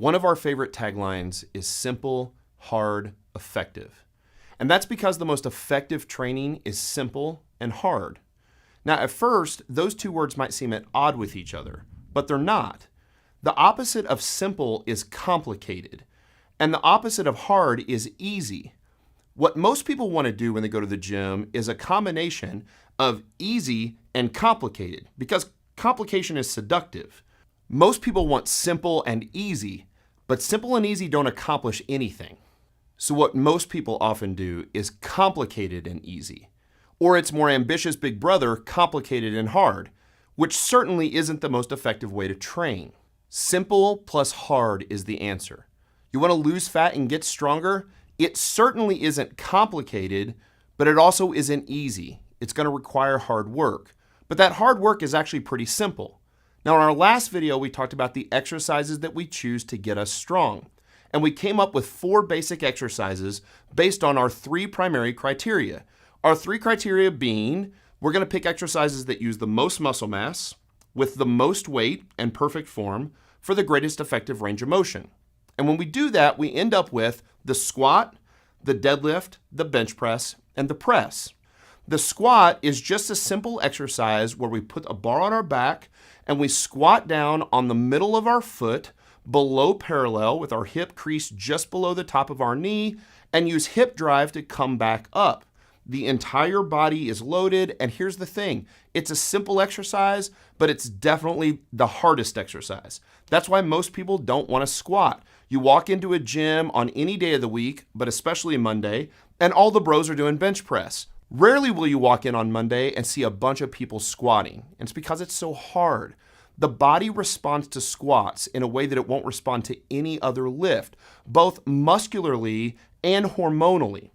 One of our favorite taglines is simple, hard, effective. And that's because the most effective training is simple and hard. Now, at first, those two words might seem at odds with each other, but they're not. The opposite of simple is complicated, and the opposite of hard is easy. What most people want to do when they go to the gym is a combination of easy and complicated, because complication is seductive. Most people want simple and easy, but simple and easy don't accomplish anything. So what most people often do is complicated and easy, or its more ambitious big brother, complicated and hard, which certainly isn't the most effective way to train. Simple plus hard is the answer. You want to lose fat and get stronger? It certainly isn't complicated, but it also isn't easy. It's going to require hard work. But that hard work is actually pretty simple. Now, in our last video, we talked about the exercises that we choose to get us strong. And we came up with 4 basic exercises based on our 3 primary criteria. Our 3 criteria being, we're going to pick exercises that use the most muscle mass, with the most weight and perfect form, for the greatest effective range of motion. And when we do that, we end up with the squat, the deadlift, the bench press, and the press. The squat is just a simple exercise where we put a bar on our back and we squat down on the middle of our foot, below parallel with our hip crease just below the top of our knee, and use hip drive to come back up. The entire body is loaded, and here's the thing. It's a simple exercise, but it's definitely the hardest exercise. That's why most people don't want to squat. You walk into a gym on any day of the week, but especially Monday, and all the bros are doing bench press. Rarely will you walk in on Monday and see a bunch of people squatting, and it's because it's so hard. The body responds to squats in a way that it won't respond to any other lift, both muscularly and hormonally.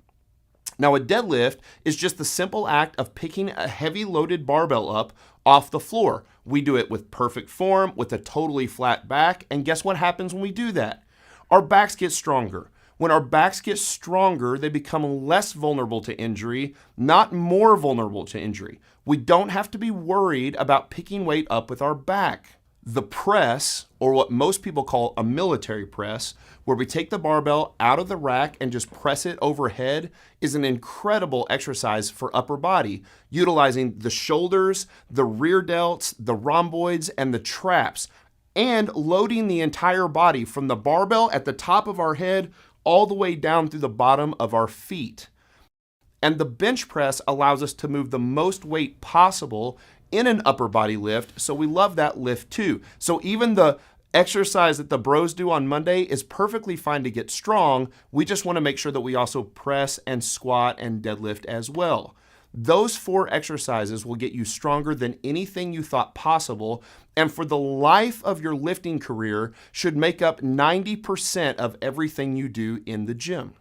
Now, a deadlift is just the simple act of picking a heavy loaded barbell up off the floor. We do it with perfect form, with a totally flat back, and guess what happens when we do that? Our backs get stronger. When our backs get stronger, they become less vulnerable to injury, not more vulnerable to injury. We don't have to be worried about picking weight up with our back. The press, or what most people call a military press, where we take the barbell out of the rack and just press it overhead, is an incredible exercise for upper body, utilizing the shoulders, the rear delts, the rhomboids, and the traps, and loading the entire body from the barbell at the top of our head all the way down through the bottom of our feet. And the bench press allows us to move the most weight possible in an upper body lift, so we love that lift too. So even the exercise that the bros do on Monday is perfectly fine to get strong. We just want to make sure that we also press and squat and deadlift as well. Those 4 exercises will get you stronger than anything you thought possible, and for the life of your lifting career should make up 90% of everything you do in the gym.